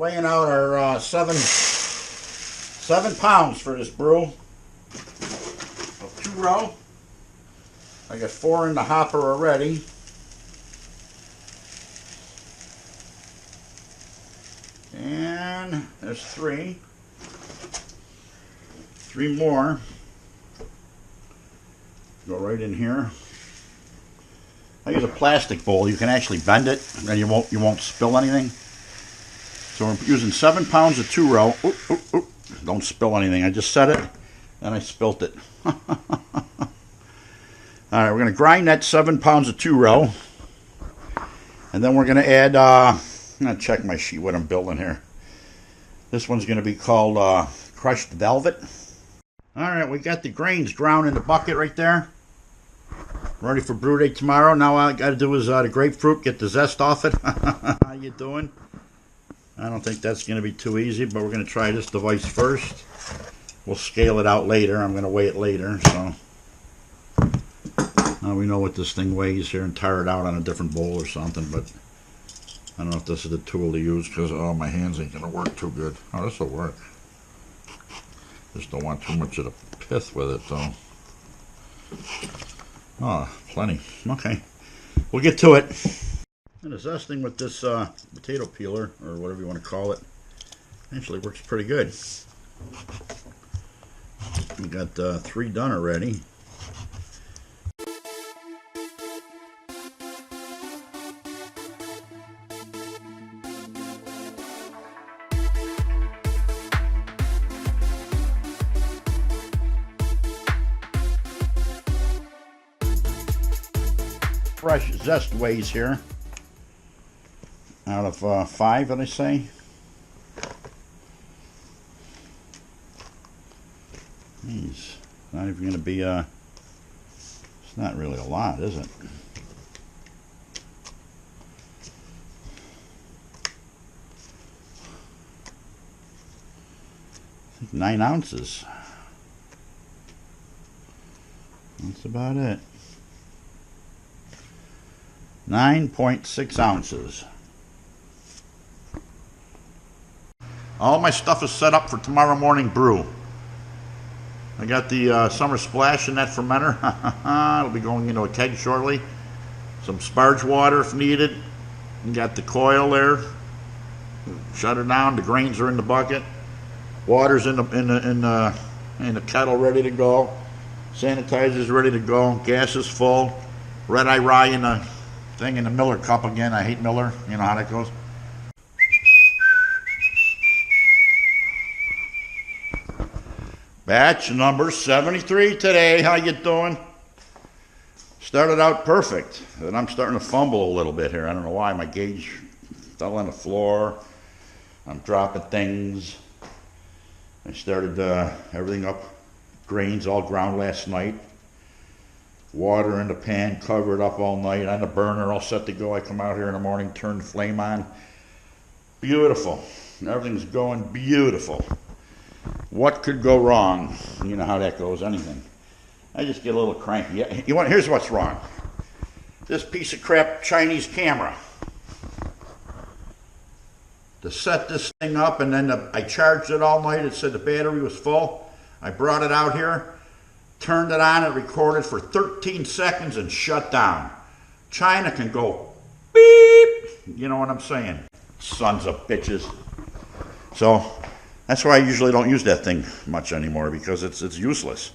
weighing out our 7 pounds for this brew. A 2-row. I got 4 in the hopper already. And there's 3. 3 more. Go right in here. I use a plastic bowl. You can actually bend it, and you won't spill anything. So we're using 7 pounds of 2-row. Oop, oop, oop. Don't spill anything. I just set it, and I spilt it. All right, we're going to grind that 7 pounds of 2-row, and then we're going to add. I'm going to check my sheet what I'm building here. This one's going to be called crushed velvet. All right, we got the grains ground in the bucket right there. Ready for brew day tomorrow. Now all I got to do is the grapefruit, get the zest off it. How you doing? I don't think that's going to be too easy, but we're going to try this device first. We'll scale it out later. I'm going to weigh it later. So now we know what this thing weighs here and tire it out on a different bowl or something. But I don't know if this is the tool to use because my hands ain't going to work too good. Oh, this will work. Just don't want too much of the pith with it, though. Oh, plenty. Okay. We'll get to it. And the zesting with this potato peeler, or whatever you want to call it, actually works pretty good. We got 3 done already. Fresh zest weighs here. Out of 5, did I say? Geez, not even going to be it's not really a lot, is it? I think 9 ounces. That's about it. 9.6 ounces. All my stuff is set up for tomorrow morning brew. I got the summer splash in that fermenter. It'll be going into a keg shortly. Some sparge water if needed. You got the coil there. Shut her down. The grains are in the bucket. Water's in the kettle ready to go. Sanitizer's ready to go. Gas is full. Red eye rye in the thing in the Miller cup again. I hate Miller. You know how that goes. Batch number 73 today. How you doing? Started out perfect, and I'm starting to fumble a little bit here. I don't know why. My gauge fell on the floor. I'm dropping things. I started everything up. Grains all ground last night. Water in the pan, covered up all night. On the burner, all set to go. I come out here in the morning, turn the flame on. Beautiful. Everything's going beautiful. What could go wrong? You know how that goes, anything. I just get a little cranky. Here's what's wrong. This piece of crap Chinese camera. To set this thing up, and then I charged it all night. It said the battery was full. I brought it out here, turned it on, it recorded for 13 seconds and shut down. China can go beep. You know what I'm saying? Sons of bitches. So that's why I usually don't use that thing much anymore, because it's useless.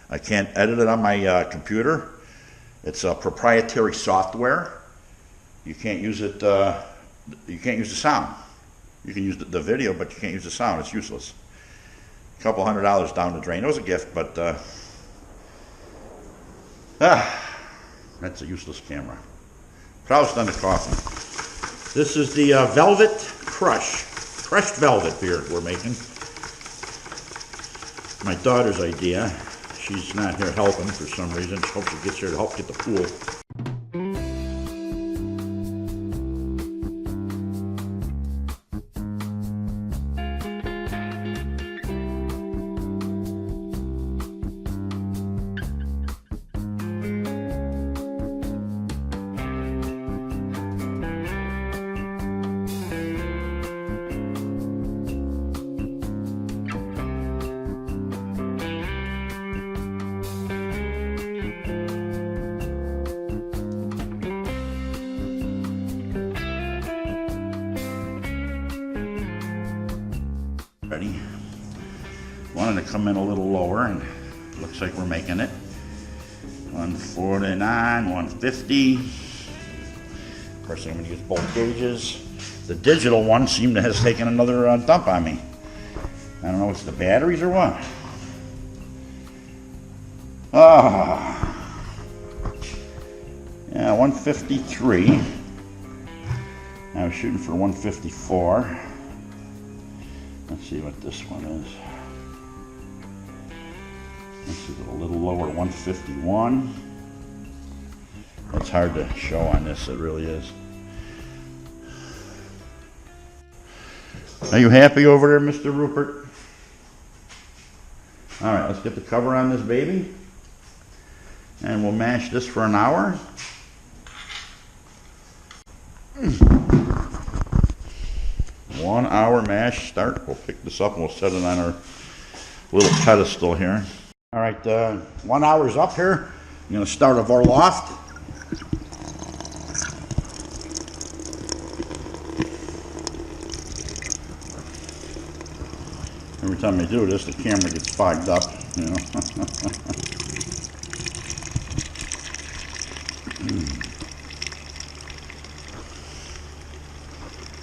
I can't edit it on my computer. It's a proprietary software. You can't use it. You can't use the sound. You can use the video, but you can't use the sound. It's useless. A couple $100 down the drain. It was a gift, but that's a useless camera. Proust on the coffin. This is the Velvet Crush. Crushed velvet beer we're making. My daughter's idea. She's not here helping for some reason. She hopes she gets here to help get the pool. already. Wanted to come in a little lower, and looks like we're making it. 149, 150. Of course, I'm going to use both gauges. The digital one seemed to have taken another dump on me. I don't know if it's the batteries or what. Yeah, 153. I was shooting for 154. Let's see what this one is. This is a little lower, 151. It's hard to show on this, it really is. Are you happy over there, Mr. Rupert? All right, let's get the cover on this baby. And we'll mash this for an hour. 1 hour mash start. We'll pick this up and we'll set it on our little pedestal here. All right, 1 hour's up here. I'm going to start a Vorloft. Every time I do this, the camera gets fogged up, you know.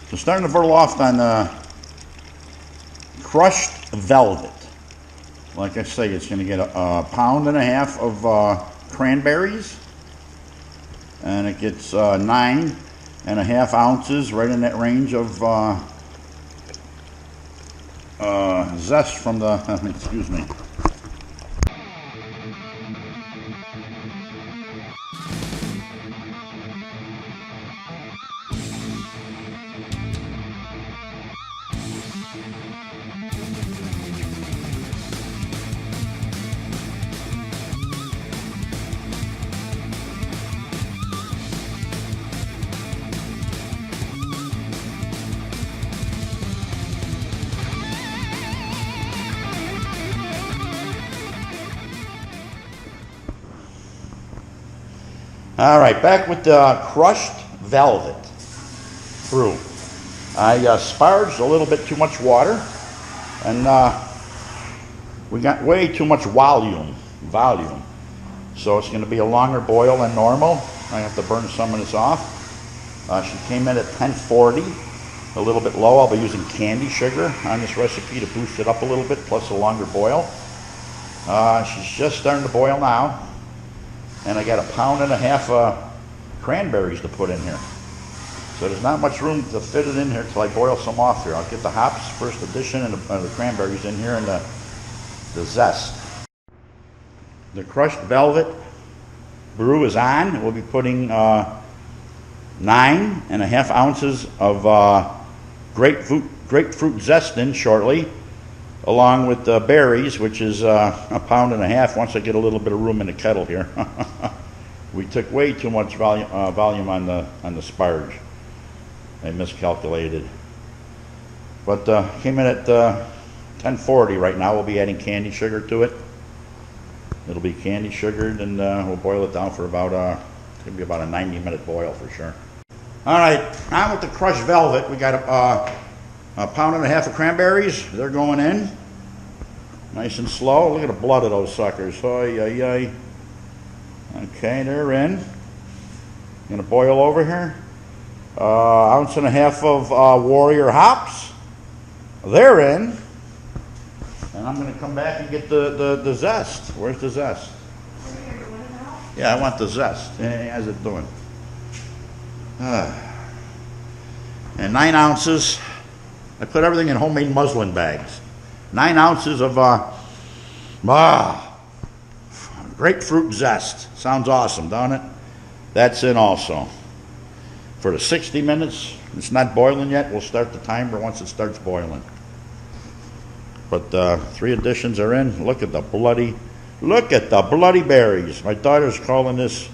So starting the Vorloft on crushed velvet. Like I say, it's going to get a pound and a half of cranberries, and it gets 9.5 ounces, right in that range of zest from the, excuse me. All right, back with the crushed velvet brew. I sparged a little bit too much water, and we got way too much volume. So it's going to be a longer boil than normal. I have to burn some of this off. She came in at 1040, a little bit low. I'll be using candy sugar on this recipe to boost it up a little bit, plus a longer boil. She's just starting to boil now. And I got a pound and a half of cranberries to put in here. So there's not much room to fit it in here till I boil some off here. I'll get the hops, first addition, and the cranberries in here, and the zest. The crushed velvet brew is on. We'll be putting 9.5 ounces of grapefruit zest in shortly, along with the berries, which is a pound and a half once I get a little bit of room in the kettle here. We took way too much volume on the sparge. I miscalculated. But came in at 1040 right now. We'll be adding candy sugar to it. It'll be candy sugared, and we'll boil it down for about it's gonna be about a 90-minute boil for sure. All right, on with the crushed velvet. We got a pound and a half of cranberries. They're going in nice and slow. Look at the blood of those suckers. Oy, oy, oy. Okay, they're in. Gonna boil over here. Ounce and a half of Warrior hops. They're in. And I'm gonna come back and get the zest. Where's the zest? Yeah, I want the zest. Hey, how's it doing? And 9 ounces. I put everything in homemade muslin bags. 9 ounces of grapefruit zest. Sounds awesome, don't it? That's in also. For the 60 minutes, it's not boiling yet. We'll start the timer once it starts boiling. But 3 additions are in. Look at the bloody berries. My daughter's calling this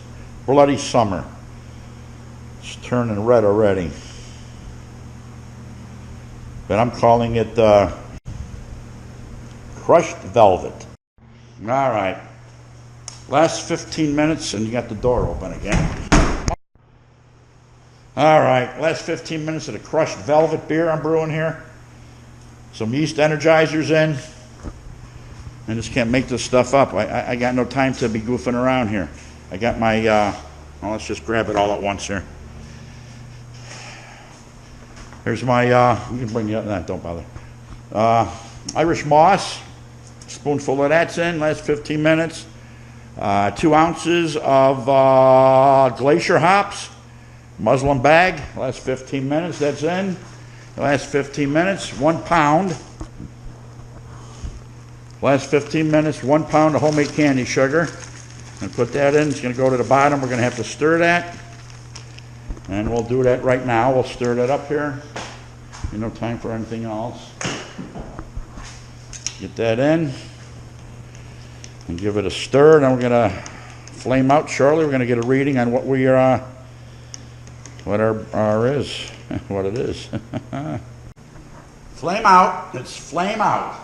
bloody summer. It's turning red already. But I'm calling it crushed velvet. All right. Last 15 minutes, and you got the door open again. All right. Last 15 minutes of the crushed velvet beer I'm brewing here. some yeast energizers in. I just can't make this stuff up. I got no time to be goofing around here. I got my, well, let's just grab it all at once here. Here's my, you can bring the other, don't bother. Irish moss, spoonful of that's in, last 15 minutes. 2 ounces of glacier hops, muslin bag, last 15 minutes, that's in. The last 15 minutes, 1 pound. Last 15 minutes, 1 pound of homemade candy sugar. And put that in, it's gonna go to the bottom. We're gonna have to stir that. And we'll do that right now. We'll stir that up here. No time for anything else. Get that in. And give it a stir. Then we're gonna flame out shortly. We're gonna get a reading on what we are, what our is, what it is. Flame out. It's flame out.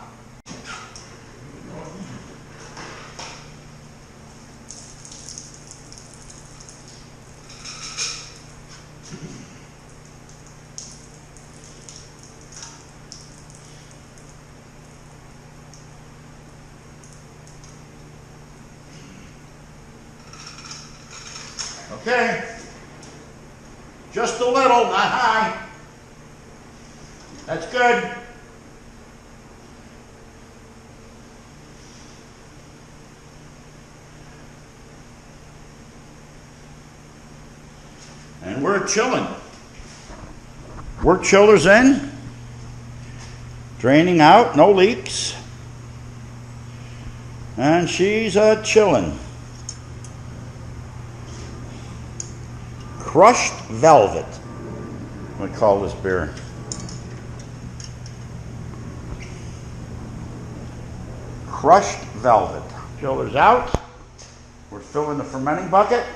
Okay, just a little, not high. That's good. And we're chilling. Work chiller's in. Draining out, no leaks. And she's chilling. Crushed Velvet, I'm going to call this beer. Crushed Velvet. Chiller's out. We're filling the fermenting bucket.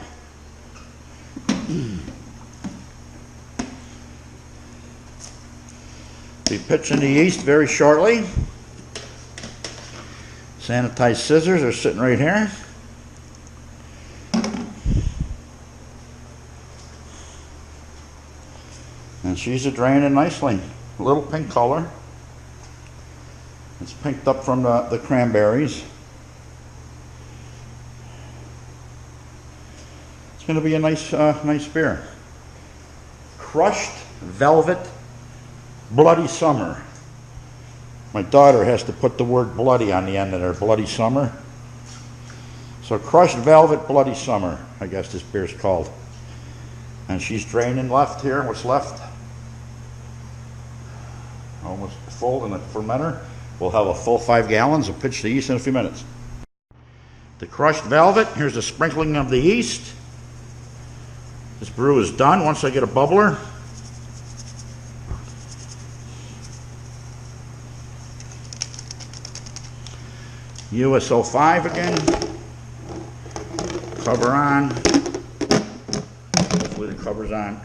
Be pitching the yeast very shortly. Sanitized scissors are sitting right here. And she's draining nicely. A little pink color. It's pinked up from the cranberries. It's going to be a nice beer. Crushed Velvet Bloody Summer. My daughter has to put the word bloody on the end of there, Bloody Summer. So Crushed Velvet Bloody Summer, I guess this beer's called. And she's draining left here, what's left. Almost full in the fermenter. We'll have a full 5 gallons. We'll pitch the yeast in a few minutes. The Crushed Velvet, here's the sprinkling of the yeast. This brew is done once I get a bubbler. USO 5 again. Cover on. Hopefully the cover's on.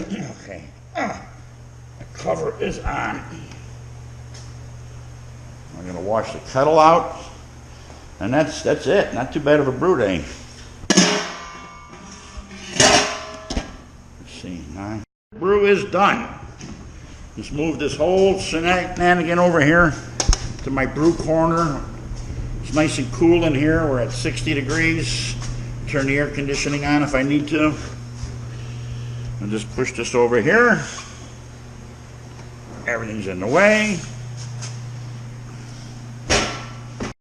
Okay. The cover is on. I'm going to wash the kettle out. And that's it. Not too bad of a brew day. Brew is done. Just move this whole shenanigan over here to my brew corner. It's nice and cool in here. We're at 60 degrees. Turn the air conditioning on if I need to. And just push this over here. Everything's in the way.